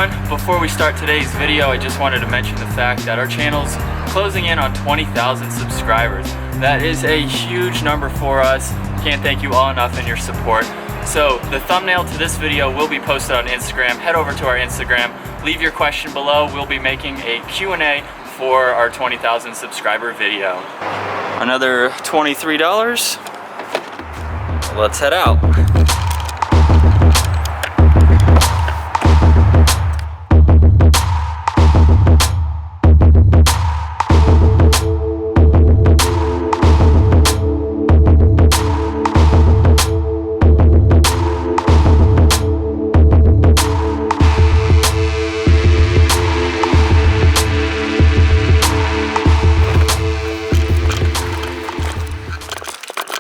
everyone, before we start today's video, I just wanted to mention the fact that our channel's closing in on 20,000 subscribers. That is a huge number for us. Can't thank you all enough in your support. So the thumbnail to this video will be posted on Instagram. Head over to our Instagram, leave your question below. We'll be making a Q&A for our 20,000 subscriber video. Another $23. Let's head out.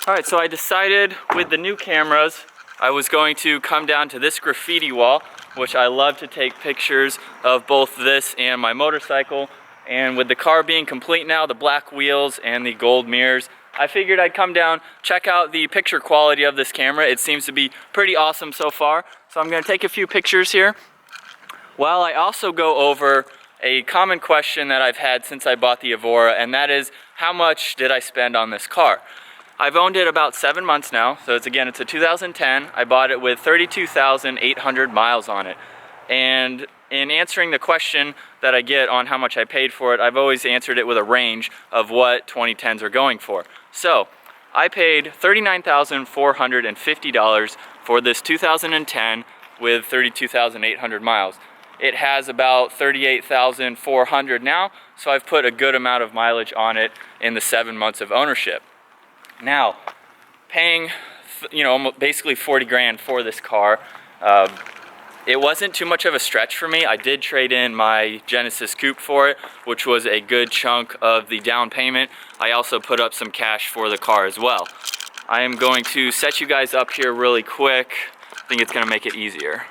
Alright, so I decided with the new cameras, I was going to come down to this graffiti wall, which I love to take pictures of both this and my motorcycle. And with the car being complete now, the black wheels and the gold mirrors, I figured I'd come down, check out the picture quality of this camera. It seems to be pretty awesome so far. So I'm going to take a few pictures here, while I also go over a common question that I've had since I bought the Evora, and that is, how much did I spend on this car? I've owned it about 7 months now, so it's a 2010. I bought it with 32,800 miles on it. And in answering the question that I get on how much I paid for it, I've always answered it with a range of what 2010s are going for. So I paid $39,450 for this 2010 with 32,800 miles. It has about 38,400 now, so I've put a good amount of mileage on it in the 7 months of ownership. Now, paying, basically 40 grand for this car, it wasn't too much of a stretch for me. I did trade in my Genesis Coupe for it, which was a good chunk of the down payment. I also put up some cash for the car as well. I am going to set you guys up here really quick. I think it's going to make it easier.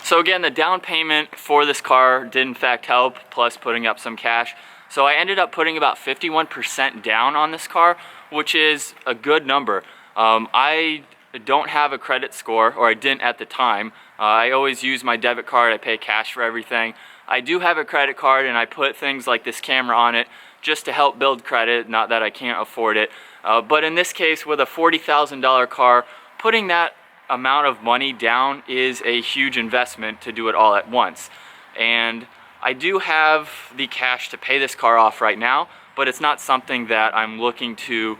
So again, the down payment for this car did in fact help, plus putting up some cash. So I ended up putting about 51% down on this car, which is a good number. I don't have a credit score, or I didn't at the time. I always use my debit card. I pay cash for everything. I do have a credit card, and I put things like this camera on it just to help build credit, not that I can't afford it. But in this case, with a $40,000 car, putting that amount of money down is a huge investment to do it all at once. And I do have the cash to pay this car off right now, but it's not something that I'm looking to,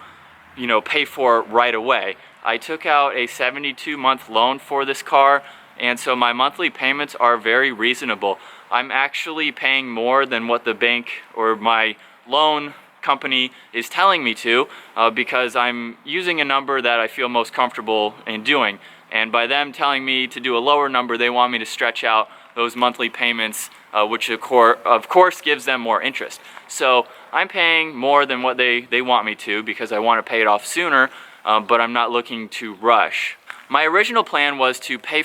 pay for right away. I took out a 72-month loan for this car, and so my monthly payments are very reasonable. I'm actually paying more than what the bank or my loan company is telling me to, because I'm using a number that I feel most comfortable in doing. And by them telling me to do a lower number, they want me to stretch out those monthly payments, which of course gives them more interest. So I'm paying more than what they want me to, because I want to pay it off sooner, but I'm not looking to rush. My original plan was to pay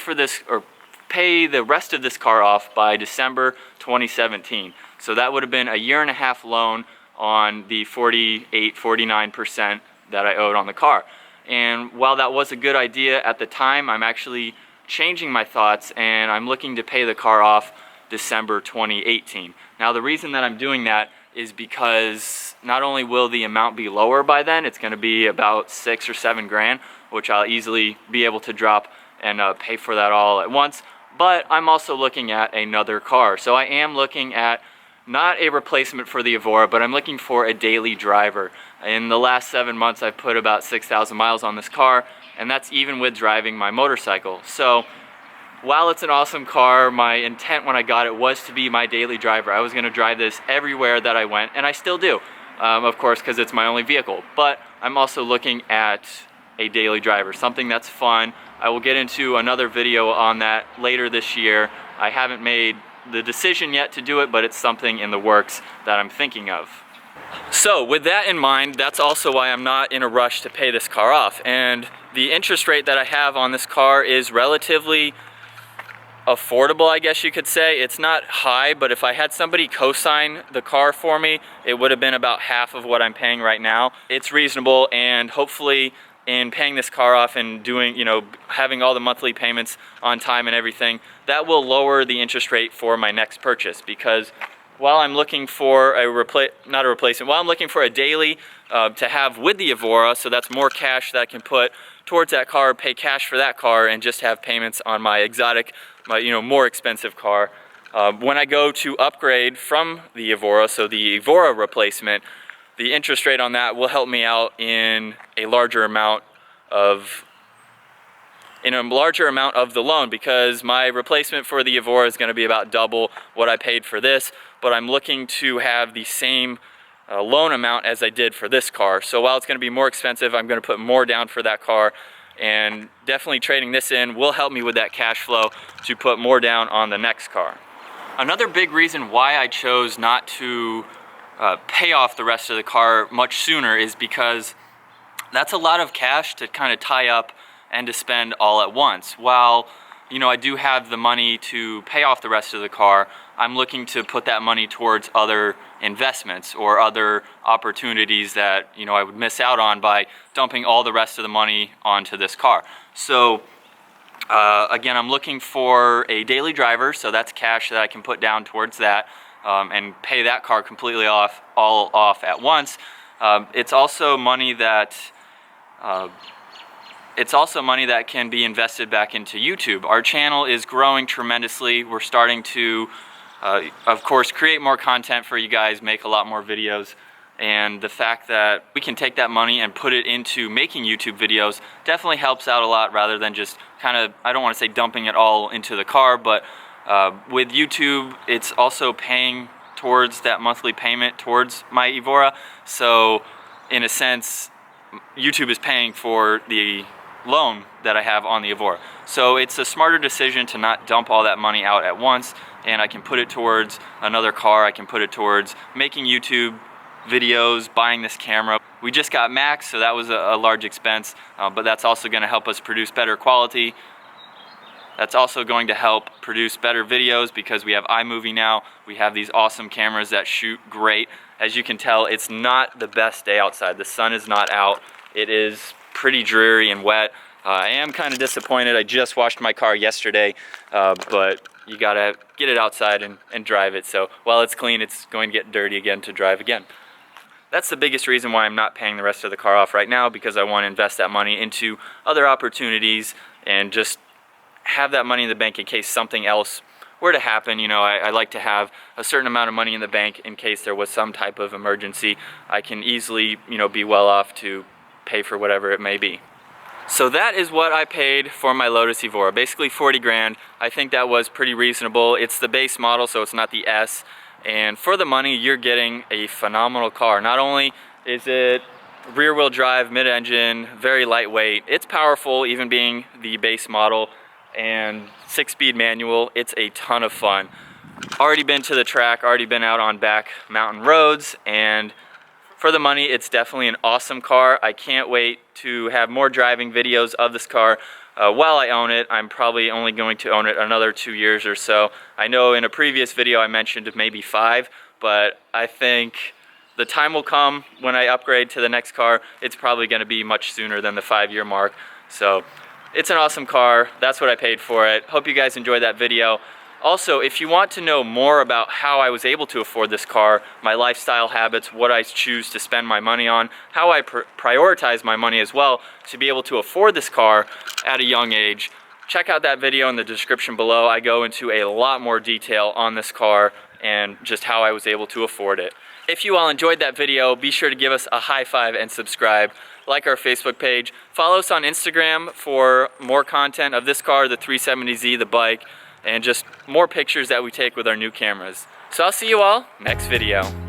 the rest of this car off by December 2017. So that would have been a 1.5 year loan on the 49% that I owed on the car. And while that was a good idea at the time, I'm actually changing my thoughts, and I'm looking to pay the car off December 2018. Now, the reason that I'm doing that is because not only will the amount be lower by then, it's going to be about 6 or 7 grand, which I'll easily be able to drop and pay for that all at once, but I'm also looking at another car. So I am looking at not a replacement for the Evora, but I'm looking for a daily driver. In the last 7 months, I've put about 6,000 miles on this car, and that's even with driving my motorcycle. So while it's an awesome car, my intent when I got it was to be my daily driver. I was going to drive this everywhere that I went, and I still do, of course, because it's my only vehicle. But I'm also looking at a daily driver, something that's fun. I will get into another video on that later this year. I haven't made the decision yet to do it, but it's something in the works that I'm thinking of. So with that in mind, that's also why I'm not in a rush to pay this car off. And the interest rate that I have on this car is relatively affordable, I guess you could say. It's not high, but if I had somebody co-sign the car for me, it would have been about half of what I'm paying right now. It's reasonable, and hopefully in paying this car off and doing, having all the monthly payments on time and everything, that will lower the interest rate for my next purchase. Because while I'm looking for while I'm looking for a daily to have with the Evora, so that's more cash that I can put towards that car, pay cash for that car, and just have payments on my exotic, more expensive car. When I go to upgrade from the Evora, so the Evora replacement, the interest rate on that will help me out in a larger amount of the loan, because my replacement for the Evora is going to be about double what I paid for this, but I'm looking to have the same loan amount as I did for this car. So while it's going to be more expensive, I'm going to put more down for that car, and definitely trading this in will help me with that cash flow to put more down on the next car. Another big reason why I chose not to pay off the rest of the car much sooner is because that's a lot of cash to kind of tie up and to spend all at once. While I do have the money to pay off the rest of the car, I'm looking to put that money towards other investments or other opportunities that I would miss out on by dumping all the rest of the money onto this car. So again, I'm looking for a daily driver, so that's cash that I can put down towards that and pay that car completely all off at once. It's also money that can be invested back into YouTube. Our channel is growing tremendously. We're starting to, of course, create more content for you guys, make a lot more videos, and the fact that we can take that money and put it into making YouTube videos definitely helps out a lot, rather than just kind of, I don't want to say dumping it all into the car, but with YouTube, it's also paying towards that monthly payment towards my Evora. So in a sense, YouTube is paying for the loan that I have on the Evora. So it's a smarter decision to not dump all that money out at once, and I can put it towards another car. I can put it towards making YouTube videos, buying this camera. We just got Max, so that was a large expense, but that's also going to help us produce better quality. That's also going to help produce better videos because we have iMovie now. We have these awesome cameras that shoot great. As you can tell, it's not the best day outside. The sun is not out. It is pretty dreary and wet. I am kind of disappointed. I just washed my car yesterday, but you gotta get it outside and drive it. So while it's clean, it's going to get dirty again to drive again. That's the biggest reason why I'm not paying the rest of the car off right now, because I want to invest that money into other opportunities and just have that money in the bank in case something else were to happen. I like to have a certain amount of money in the bank in case there was some type of emergency. I can easily, be well off to pay for whatever it may be. So that is what I paid for my Lotus Evora, basically 40 grand. I think that was pretty reasonable. It's the base model, so it's not the S. And for the money, you're getting a phenomenal car. Not only is it rear-wheel drive, mid-engine, very lightweight, it's powerful, even being the base model, and 6-speed manual. It's a ton of fun. Already been to the track, already been out on back mountain roads, and for the money, it's definitely an awesome car. I can't wait to have more driving videos of this car while I own it. I'm probably only going to own it another 2 years or so. I know in a previous video I mentioned maybe 5, but I think the time will come when I upgrade to the next car. It's probably going to be much sooner than the 5-year mark. So it's an awesome car. That's what I paid for it. Hope you guys enjoyed that video. Also, if you want to know more about how I was able to afford this car, my lifestyle habits, what I choose to spend my money on, how I prioritize my money as well to be able to afford this car at a young age, check out that video in the description below. I go into a lot more detail on this car and just how I was able to afford it. If you all enjoyed that video, be sure to give us a high five and subscribe. Like our Facebook page. Follow us on Instagram for more content of this car, the 370Z, the bike, and just more pictures that we take with our new cameras. So I'll see you all next video.